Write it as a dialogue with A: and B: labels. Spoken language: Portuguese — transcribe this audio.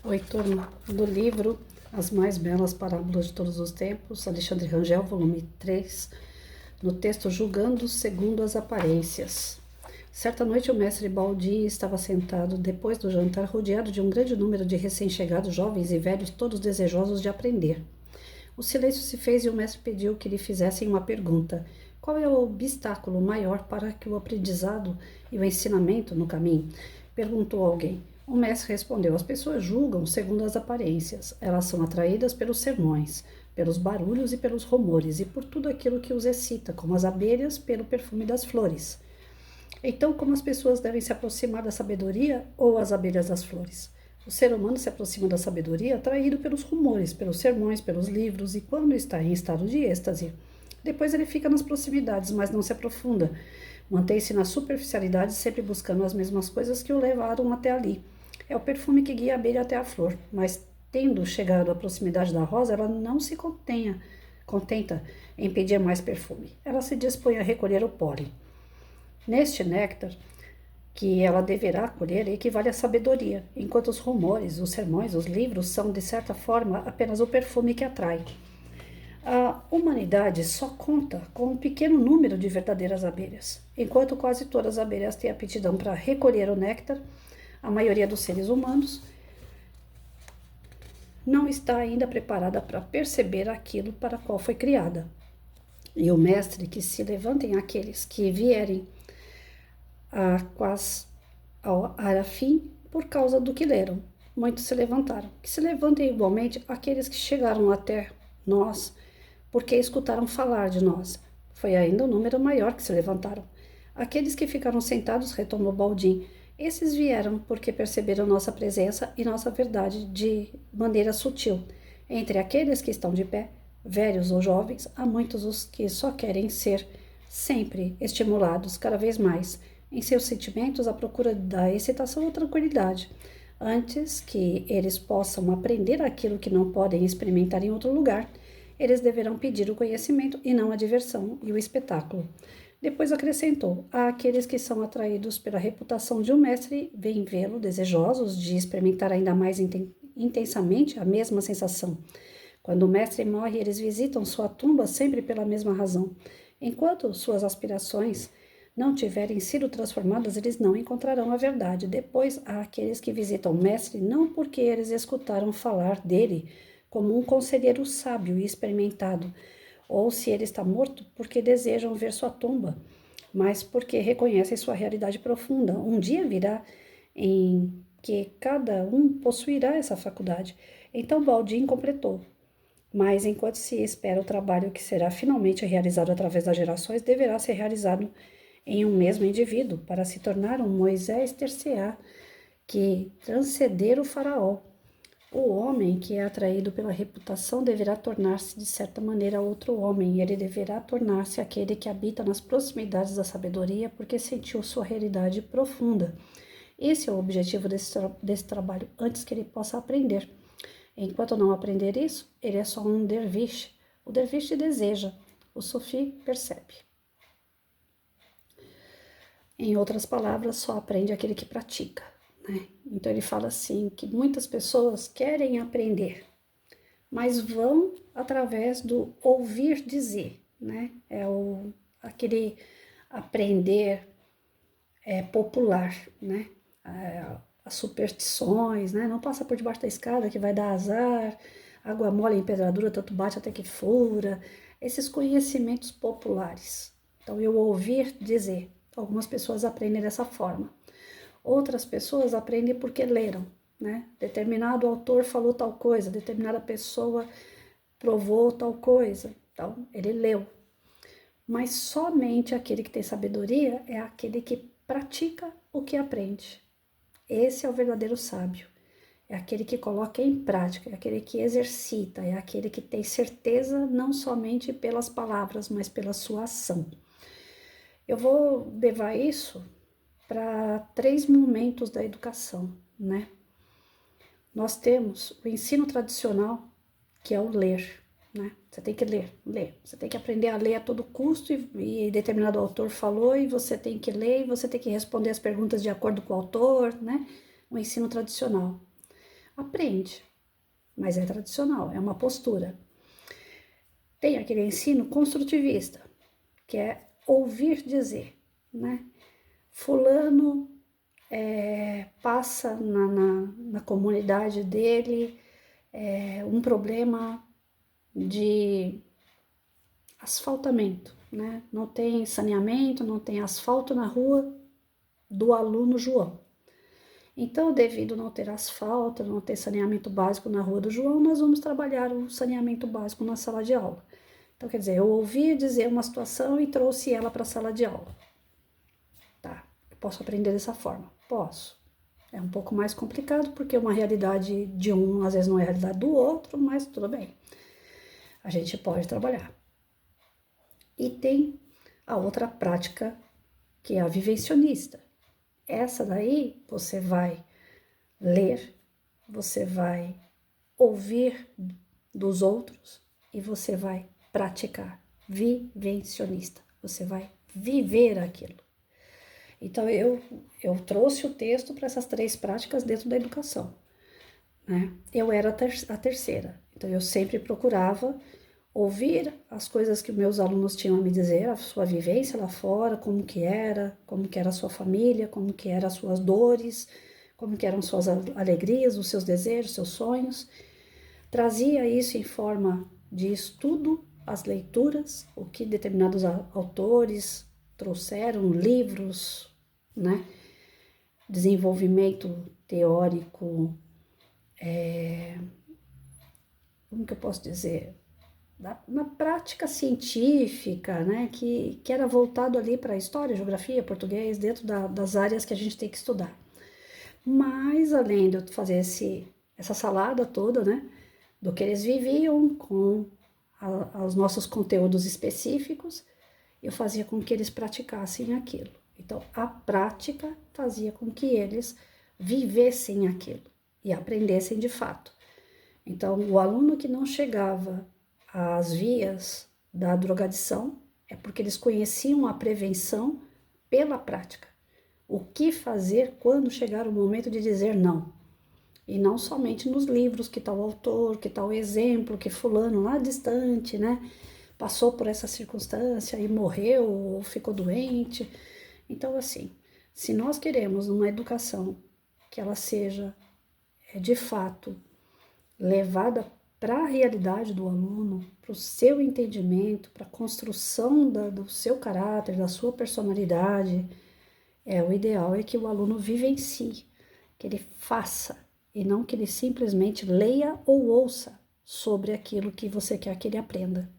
A: Oi, turma, do livro As Mais Belas Parábolas de Todos os Tempos, Alexandre Rangel, volume 3, no texto Julgando segundo as Aparências. Certa noite o mestre Baldi estava sentado depois do jantar, rodeado de um grande número de recém-chegados, jovens e velhos, todos desejosos de aprender. O silêncio se fez e o mestre pediu que lhe fizessem uma pergunta. Qual é o obstáculo maior para que o aprendizado e o ensinamento no caminho? Perguntou alguém. O mestre respondeu: as pessoas julgam segundo as aparências. Elas são atraídas pelos sermões, pelos barulhos e pelos rumores, e por tudo aquilo que os excita, como as abelhas pelo perfume das flores. Então, como as pessoas devem se aproximar da sabedoria ou as abelhas das flores? O ser humano se aproxima da sabedoria atraído pelos rumores, pelos sermões, pelos livros, e quando está em estado de êxtase. Depois ele fica nas proximidades, mas não se aprofunda. Mantém-se na superficialidade, sempre buscando as mesmas coisas que o levaram até ali. É o perfume que guia a abelha até a flor, mas tendo chegado à proximidade da rosa, ela não se contenta em pedir mais perfume. Ela se dispõe a recolher o pólen. Neste néctar, que ela deverá colher, equivale à sabedoria, enquanto os rumores, os sermões, os livros são, de certa forma, apenas o perfume que atrai. A humanidade só conta com um pequeno número de verdadeiras abelhas. Enquanto quase todas as abelhas têm aptidão para recolher o néctar, a maioria dos seres humanos não está ainda preparada para perceber aquilo para qual foi criada. E o mestre que se levantem aqueles que vierem ao fim por causa do que leram. Muitos se levantaram. Que se levantem igualmente aqueles que chegaram até nós porque escutaram falar de nós. Foi ainda um número maior que se levantaram. Aqueles que ficaram sentados, retomou Baldim, esses vieram porque perceberam nossa presença e nossa verdade de maneira sutil. Entre aqueles que estão de pé, velhos ou jovens, há muitos os que só querem ser sempre estimulados cada vez mais em seus sentimentos à procura da excitação ou tranquilidade, antes que eles possam aprender aquilo que não podem experimentar em outro lugar. Eles deverão pedir o conhecimento e não a diversão e o espetáculo. Depois acrescentou: há aqueles que são atraídos pela reputação de um mestre, vêm vê-lo, desejosos de experimentar ainda mais intensamente a mesma sensação. Quando o mestre morre, eles visitam sua tumba sempre pela mesma razão. Enquanto suas aspirações não tiverem sido transformadas, eles não encontrarão a verdade. Depois há aqueles que visitam o mestre não porque eles escutaram falar dele como um conselheiro sábio e experimentado, ou se ele está morto, porque desejam ver sua tumba, mas porque reconhecem sua realidade profunda. Um dia virá em que cada um possuirá essa faculdade. Então Baldim completou: mas enquanto se espera o trabalho que será finalmente realizado através das gerações, deverá ser realizado em um mesmo indivíduo, para se tornar um Moisés ter-se-á que transcender o faraó. O homem que é atraído pela reputação deverá tornar-se, de certa maneira, outro homem, e ele deverá tornar-se aquele que habita nas proximidades da sabedoria, porque sentiu sua realidade profunda. Esse é o objetivo desse trabalho, antes que ele possa aprender. Enquanto não aprender isso, ele é só um derviche. O derviche deseja, o sufi percebe. Em outras palavras, só aprende aquele que pratica, né? Então ele fala assim, que muitas pessoas querem aprender, mas vão através do ouvir dizer, né? Aquele aprender popular, né? As superstições, né? Não passa por debaixo da escada que vai dar azar, água mole em pedradura, tanto bate até que fura. Esses conhecimentos populares. Então, eu ouvir dizer. Algumas pessoas aprendem dessa forma. Outras pessoas aprendem porque leram, né? Determinado autor falou tal coisa, determinada pessoa provou tal coisa. Então, ele leu. Mas somente aquele que tem sabedoria é aquele que pratica o que aprende. Esse é o verdadeiro sábio. É aquele que coloca em prática, é aquele que exercita, é aquele que tem certeza não somente pelas palavras, mas pela sua ação. Eu vou levar isso para 3 momentos da educação, né? Nós temos o ensino tradicional, que é o ler, né? Você tem que ler. Você tem que aprender a ler a todo custo e determinado autor falou e você tem que ler e você tem que responder as perguntas de acordo com o autor, né? O ensino tradicional. aprende, mas é tradicional, é uma postura. Tem aquele ensino construtivista, que é ouvir dizer, né? Fulano passa na comunidade dele um problema de asfaltamento, né? Não tem saneamento, não tem asfalto na rua do aluno João. Então, devido a não ter asfalto, não ter saneamento básico na rua do João, nós vamos trabalhar o saneamento básico na sala de aula. Então, quer dizer, eu ouvi dizer uma situação e trouxe ela para a sala de aula. Tá, eu posso aprender dessa forma? Posso. É um pouco mais complicado, porque uma realidade de um, às vezes, não é a realidade do outro, mas tudo bem. A gente pode trabalhar. E tem a outra prática, que é a vivencionista. Essa daí, você vai ler, você vai ouvir dos outros e você vai praticar. Vivencionista. Você vai viver aquilo. Então, eu trouxe o texto para essas 3 práticas dentro da educação, né? Eu era a terceira, então eu sempre procurava ouvir as coisas que meus alunos tinham a me dizer, a sua vivência lá fora, como que era a sua família, como que eram as suas dores, como que eram suas alegrias, os seus desejos, seus sonhos. Trazia isso em forma de estudo, as leituras, o que determinados autores trouxeram, livros, né? Desenvolvimento teórico, como que eu posso dizer? Na prática científica, né? Que era voltado ali para história, geografia, português, dentro das áreas que a gente tem que estudar. Mas, além de eu fazer essa salada toda, né? Do que eles viviam com os nossos conteúdos específicos, eu fazia com que eles praticassem aquilo. Então, a prática fazia com que eles vivessem aquilo e aprendessem de fato. Então, o aluno que não chegava às vias da drogadição é porque eles conheciam a prevenção pela prática. O que fazer quando chegar o momento de dizer não? E não somente nos livros que tal autor, que tal exemplo, que fulano lá distante, né? Passou por essa circunstância e morreu ou ficou doente. Então, assim, se nós queremos uma educação que ela seja, de fato, levada para a realidade do aluno, para o seu entendimento, para a construção do seu caráter, da sua personalidade, o ideal é que o aluno vivencie, que ele faça, e não que ele simplesmente leia ou ouça sobre aquilo que você quer que ele aprenda.